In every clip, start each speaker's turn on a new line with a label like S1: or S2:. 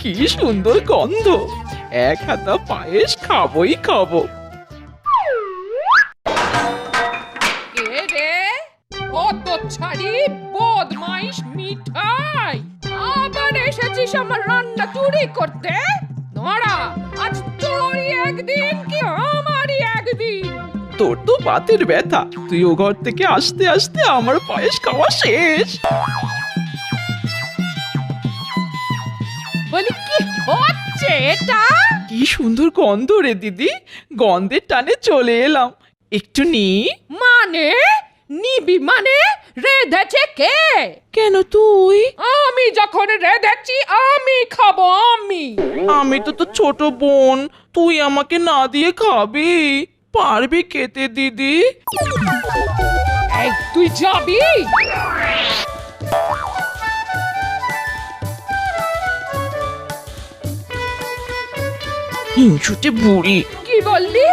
S1: কি সুন্দর গন্ধ, এক হাতা পায়েস খাবোই খাবো।
S2: কে রে? কত ছাড়ি বদমাইশ মিঠাই, আবার এসেছিস আমার রান্না চুরি করতে? নড়া, আজ তোরই একদিন কি আমারই একদিন?
S1: তোর তো বাতের ব্যথা, তুই ও ঘর থেকে আসতে আসতে আমার পায়েস খাওয়া শেষ।
S2: বলি কি হচ্ছে এটা?
S1: কি সুন্দর গন্ধ রে দিদি, গন্ধের টানে চলে এলাম। একটু নি।
S2: মানে নিবি মানে? রেঁধেছে কে?
S1: কেন তুই?
S2: আমি যখন রেঁধেছি আমি খাবো আমি।
S1: আমি তো তোর ছোট বোন, তুই আমাকে না দিয়ে খাবি? পারবি খেতে দিদি?
S2: এই তুই যাবি?
S1: হিংসুটে বুড়ি।
S2: কি বললি?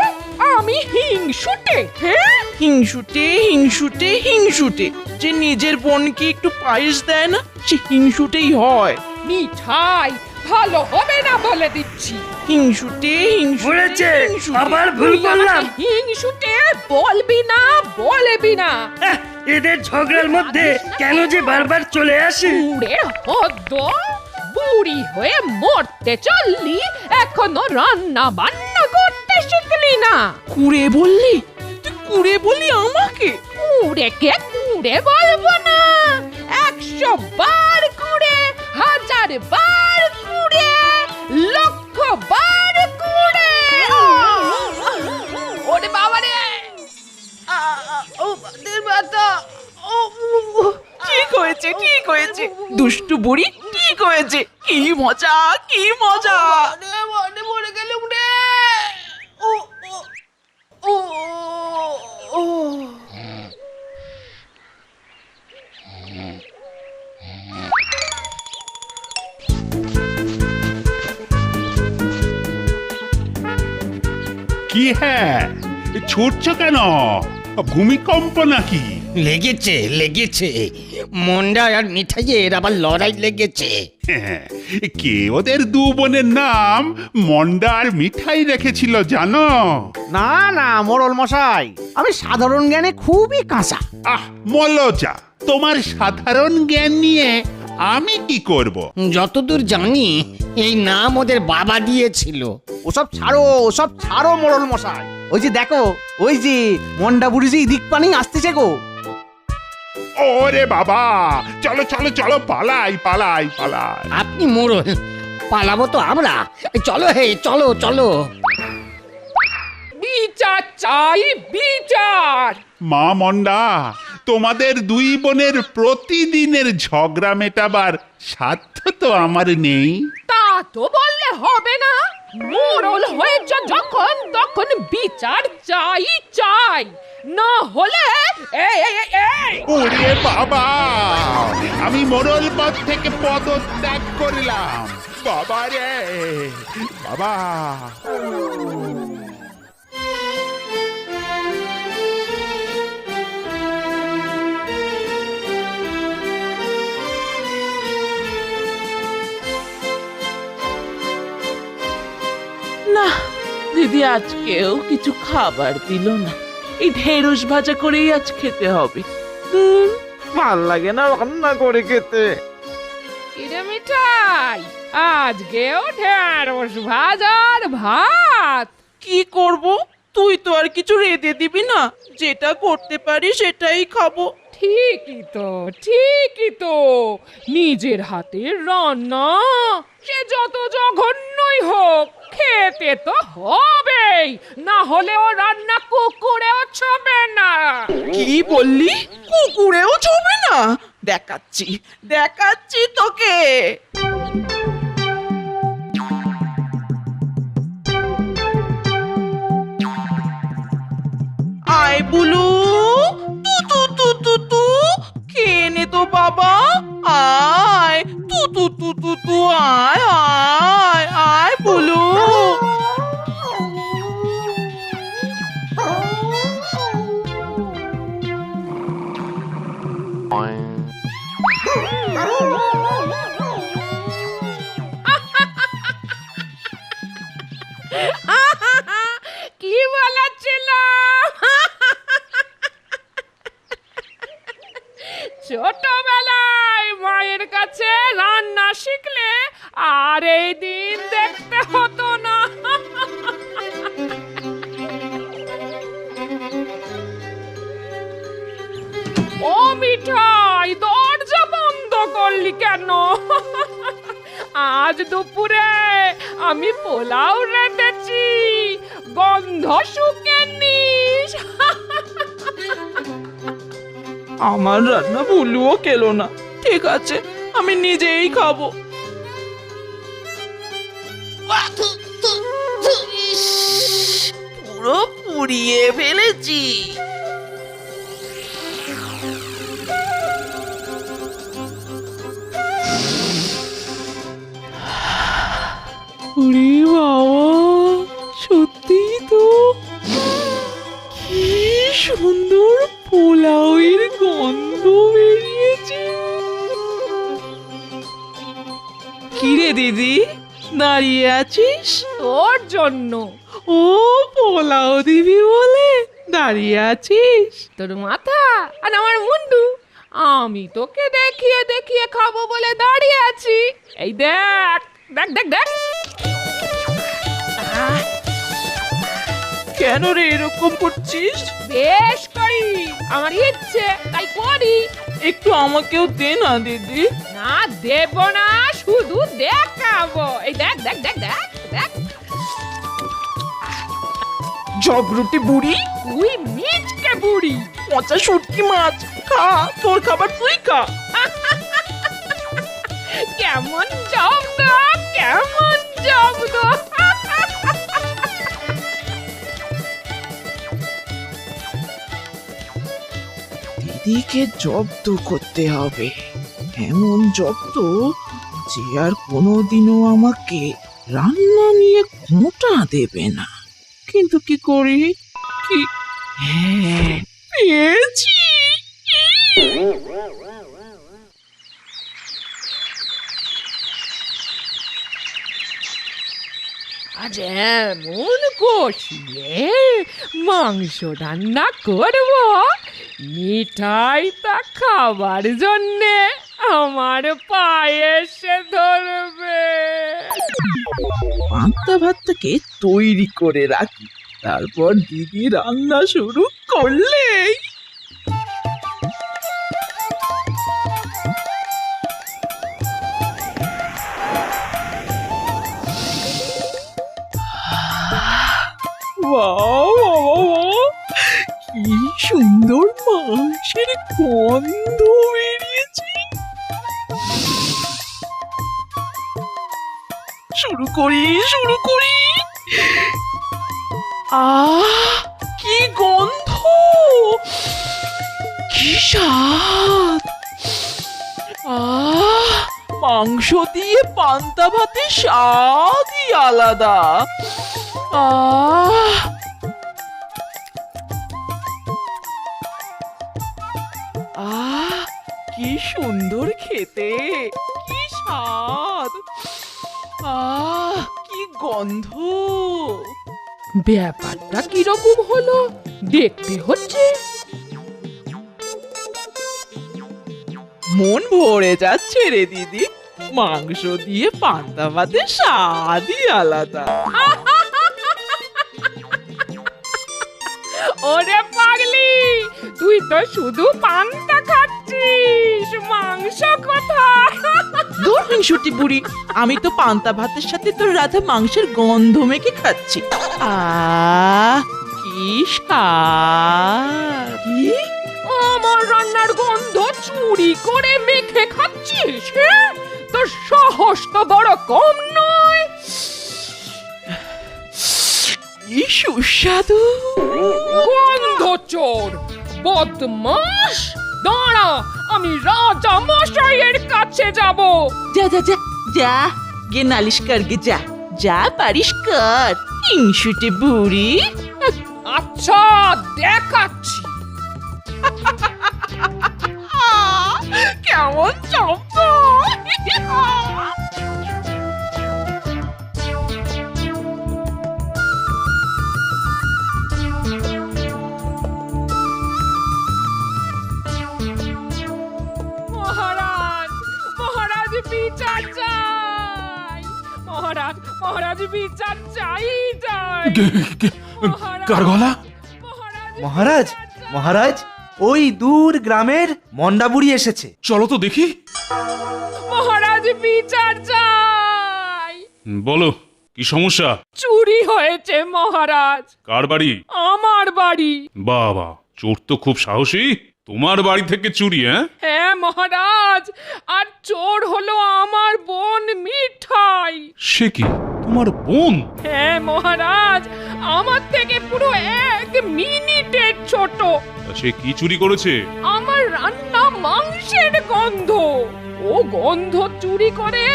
S2: আমি হিংসুটে? হ্যাঁ,
S1: হিংসুটে হিংসুটে হিংসুটে, যে নিজের বোনকে একটু পায়েস দেয় না, সে হিংসুটেই হয়।
S2: মিঠাই ভালো হবে না বলে দিচ্ছি।
S1: হিংসুটে হিংসুটে হিংসুটে।
S3: আবার ভুল করলাম।
S2: হিংসুটে বলবি না, বলবি না।
S3: এদের ঝগড়ার মধ্যে কেন যে বারবার চলে আসি।
S2: উড়ে হদ্দ, বুড়ি হয়ে মরতে চললি, এখনো রান্না বান্না করতে শিখলি না।
S1: কুড়ে বললি? তুই কুড়ে বললি আমাকে?
S2: কুড়ে কে কুড়ে বলবো না? 100 বার কুড়ে, 1000 বার কুড়ে, লক্ষ বার কুড়ে। ওরে বাবা রে, ও বাদের ব্যথা।
S1: ঠিক হয়েছে ঠিক হয়েছে, দুষ্টু বুড়ি ঠিক হয়েছে। কি মজা কি মজা।
S2: মনে মরে গেলুম রে। ও ও ও ও।
S4: কি হ্যাঁ, ছুটছ কেন? ভূমিকম্প নাকি?
S5: লেগেছে লেগেছে, মন্ডা আর মিঠাইয়ের আবার লড়াই লেগেছে।
S4: হ্যাঁ, কে ওদের দু বোনের নাম মন্ডা আর মিঠাই রেখেছিল জানো?
S6: না না মোড়ল মশাই, আমি সাধারণ জ্ঞানে খুবই কাঁচা।
S4: আহ মলজা, তোমার সাধারণ জ্ঞান নিয়ে আমি কি করব?
S5: যতদূর জানি এই নাম ওদের বাবা দিয়েছিল।
S6: ওসব ছাড়ো মোড়ল মশাই। ওই যে দেখো, ওই যে মন্ডা বুড়ি যে দিক পানি আসতেছে গো।
S4: ওরে বাবা, চলো চলো চলো, পালাই পালাই পালাই।
S5: আপনি মোড়ল, পালাবো তো আমরা। চলো হে, চলো চলো।
S2: বিচার চাই, বিচার।
S4: মা মন্ডা, তোমাদের দুই বোনের প্রতিদিনের ঝগড়া মেটাবার সাধ্য তো আমার নেই।
S2: তা তো বললে হবে না। মোড়ল হয়েছ যখন, তখন বিচার চাই চাই, না হলে এই এই এই এই।
S4: ওরে বাবা, আমি মোড়ল পদ থেকে পদত্যাগ করলাম। বাবা রে বাবা।
S1: না, দিদি আজকেও কিছু খাবার দিল না। এই ঢেঁড়স ভাজা করেই আজ খেতে হবে। ভাল লাগে না রান্না করে খেতে।
S2: কিরে মিঠাই, আজকেও ঢেঁড়স ভাজার ভাত?
S1: কি করব, তুই তো আর কিছু রেঁধে দিবি না, যেটা করতে পারি সেটাই খাবো।
S2: ঠিকই তো, নিজের হাতের রান্না সে যত জঘন্যই হোক, খেতে তো হবেই, না হলে ও রান্না কুকুরেও ছোবে না।
S1: কি বললি? কুকুরেও ছবে না? দেখাচ্ছি দেখাচ্ছি তোকে। আয় বুলু, তু তু তু তু তু, খেয়ে নে তো বাবা। আয় তু তু তু তু তু, আয় আয় আয় বুলু।
S2: কি বলেছিল? ছোটবেলায় মায়ের কাছে রান্না শিখলে আর এই দিন দেখতে হতো না। ও মিঠাই, দরজা বন্ধ করলি কেন? আজ দুপুরে আমি পোলাও রেঁধেছি, গন্ধ শুকে নিস।
S1: আমার রান্না ভুলুও খেলো না। ঠিক আছে, আমি নিজেই খাবো। পুরো পুড়িয়ে ফেলেছি। ওরে বাবা, সত্যি তো কি সুন্দর পোলাওয়ের গন্ধ বেরিয়েছে। কিরে দিদি, দাঁড়িয়ে আছিস?
S2: তোর জন্য।
S1: ও, পোলাও দিবি বলে দাঁড়িয়ে আছিস?
S2: তোর মাথা আর আমার মুন্ডু, আমি তোকে দেখিয়ে দেখিয়ে খাবো বলে দাঁড়িয়ে আছি। এই দেখ দেখ দেখ দেখ।
S1: কেন রে এরকম করছিস?
S2: বেশ করি, আমার ইচ্ছে তাই করি।
S1: একটু আমাকেও দে না দিদি।
S2: না দেব না, শুধু দেখাবো। এই দেখ দেখ দেখ দেখ দেখ।
S1: জগরুটি বুড়ি,
S2: তুই মিচকে বুড়ি।
S1: পচা শুটকি মাছ, খা, তোর খাবার তুই খা।
S2: কেমন জব্দ, কেমন জব্দ।
S1: দিদিকে জব্দ করতে হবে, এমন জব্দ যে আর কোনোদিনও আমাকে রান্না নিয়ে খোঁটা দেবে না। কিন্তু কি করি? কি, হ্যাঁ, পেয়েছি।
S2: আজ এমন কষিয়ে মাংস রান্না করবো, মিঠাই তা খাবার জন্যে আমার পায়ে এসে ধরবে।
S1: পান্তা ভাতটাকে তৈরি করে রাখি, তারপর দিদি রান্না শুরু করলেই। কি সুন্দর মাংসের গন্ধ বেরিয়েছে। শুরু করি। কি গন্ধ, কি স্বাদ। মাংস দিয়ে পান্তা ভাতের স্বাদই আলাদা। কি সুন্দর খেতে, কি স্বাদ, কি গন্ধ।
S2: ব্যাপারটা কিরকম হলো দেখতে হচ্ছে।
S1: মন ভরে যাচ্ছে রে দিদি, মাংস দিয়ে পান্তা ভাতের স্বাদই আলাদা।
S2: ওরে পাগলি, তুই তো শুধু পান্তা খাচ্ছিস, মাংস কোথায়?
S1: দূর হিংসুটি বুড়ি, আমি তো পান্তা ভাতের সাথে তোর রাধা মাংসের গন্ধ মেখে খাচ্ছি। কি স্বাদ। কি?
S2: আমার রান্নার গন্ধ চুরি করে মেখে খাচ্ছিস? হ্যাঁ? তোর সাহস তো বড় কম নয়।
S1: কি সুস্বাদু।
S2: গন্ধ চোর, বদমাস, দাঁড়া, আমি রাজা মশাইয়ের কাছে যাব।
S1: যা যা যা যা, গে নালিশ কর গে, যা যা পারিস কর, হিংসুটে বুড়ি।
S2: আচ্ছা, দেখাচ্ছি।
S1: কেমন চম্প।
S2: মহারাজ মহারাজ বিচার চাই চাই মহারাজ,
S7: কার গলা?
S6: মহারাজ মহারাজ ওই দূর গ্রামের মন্ডাবুড়ি এসেছে।
S7: চলো তো দেখি।
S2: মহারাজ বিচার চাই।
S7: বলো কি সমস্যা?
S2: চুরি হয়েছে মহারাজ।
S7: কার বাড়ি?
S2: আমার বাড়ি।
S7: বাবা, চোর তো খুব সাহসী। তোমার বাড়ি থেকে চুরি?
S2: হ্যাঁ মহারাজ, আর চোর হলো আমার বোন মিঠাই।
S7: সে কি, তোমার বোন?
S2: হ্যাঁ মহারাজ, আমার থেকে পুরো 1 মিনিটের ছোট।
S7: সে কি চুরি করেছে?
S2: আমার রান্না মাংসের গন্ধ। ও গন্ধ চুরি করে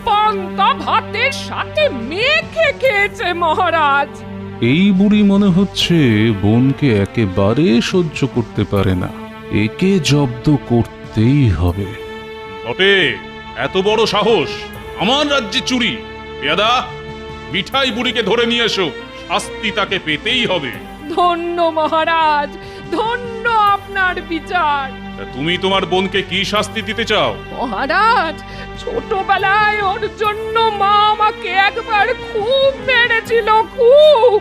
S2: পান্তা ভাতের সাথে মেখে খেয়েছে মহারাজ।
S7: এই বুড়ি মনে হচ্ছে বোনকে একেবারে সহ্য করতে পারে না। একে জব্দ করতেই হবে। বটে, এত বড় সাহস! আমার রাজ্যে চুরি! পেয়াদা, মিঠাই বুড়িকে ধরে নিয়ে এসো। শাস্তি তাকে পেতেই হবে।
S2: ধন্য মহারাজ, ধন্য আপনার বিচার।
S7: তা তুমি তোমার বোনকে কি শাস্তি দিতে চাও?
S2: মহারাজ, ছোটবেলায় ওর জন্য মা আমাকে একবার খুব মেরেছিল, খুব।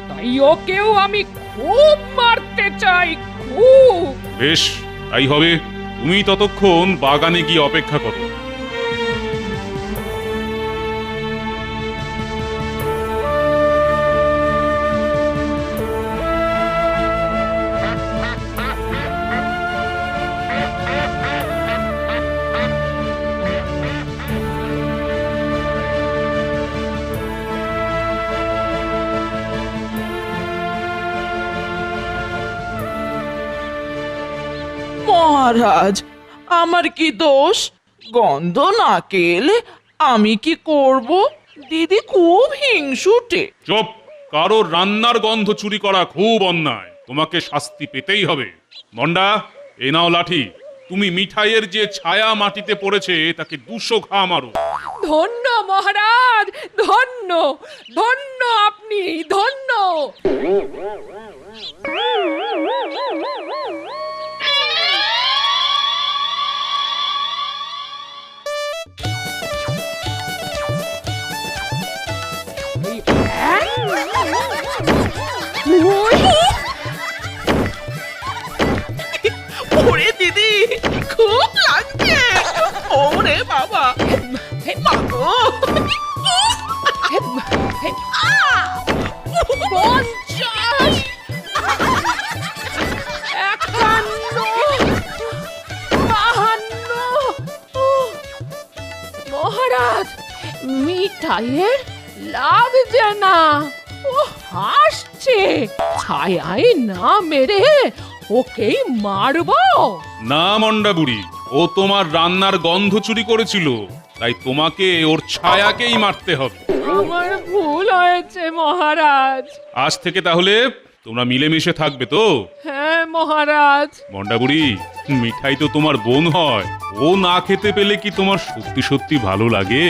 S2: তাই ওকেও আমি খুব মারতে চাই, খুব।
S7: বেশ, তাই হবে। তুমি ততক্ষণ বাগানে গিয়ে অপেক্ষা করো।
S1: মহারাজ, আমার কি দোষ? গন্ধ নাকে এলে আমি কি করব? দিদি খুব হিংসুটে।
S7: চুপ! কারোর রান্নার গন্ধ চুরি করা খুব অন্যায়। তোমাকে শাস্তি পেতেই হবে। মন্ডা, এ নাও লাঠি। তুমি মিঠাইয়ের যে ছায়া মাটিতে পড়েছে তাকে 200 ঘা মারো।
S2: ধন্য মহারাজ, ধন্য, ধন্য আপনি, ধন্য।
S1: ওরে দিদি, খুব লাগছে। ওরে বাবা, মাগো।
S2: পঞ্চাশ, 51, 52। মহারাজ, মিঠাইয়ের লাগছে না, ও হাসছে। ছায়ায় না মেরে ওকেই মারবো?
S7: না মন্ডা বুড়ি, ও তোমার রান্নার গন্ধ চুরি করেছিল, তাই তোমাকে ওর ছায়াকেই মারতে হবে।
S2: আমার ভুল হয়েছে মহারাজ।
S7: আজ থেকে তাহলে তোমরা মিলেমিশে থাকবে তো?
S2: হ্যাঁ মহারাজ।
S7: মন্ডা বুড়ি, মিঠাই তো তোমার বোন হয়। ও না খেতে পেলে কি তোমার সত্যি সত্যি ভালো লাগে?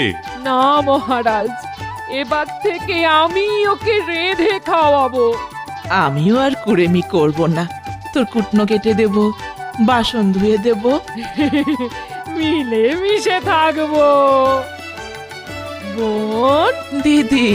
S2: না মহারাজ, এবার থেকে আমি ওকে রেঁধে খাওয়াবো।
S1: আমিও আর কুড়েমি করব না। তোর কুটনো কেটে দেব, বাসন ধুয়ে দেব।
S2: মিলে মিশে থাকবো বোন।
S1: দিদি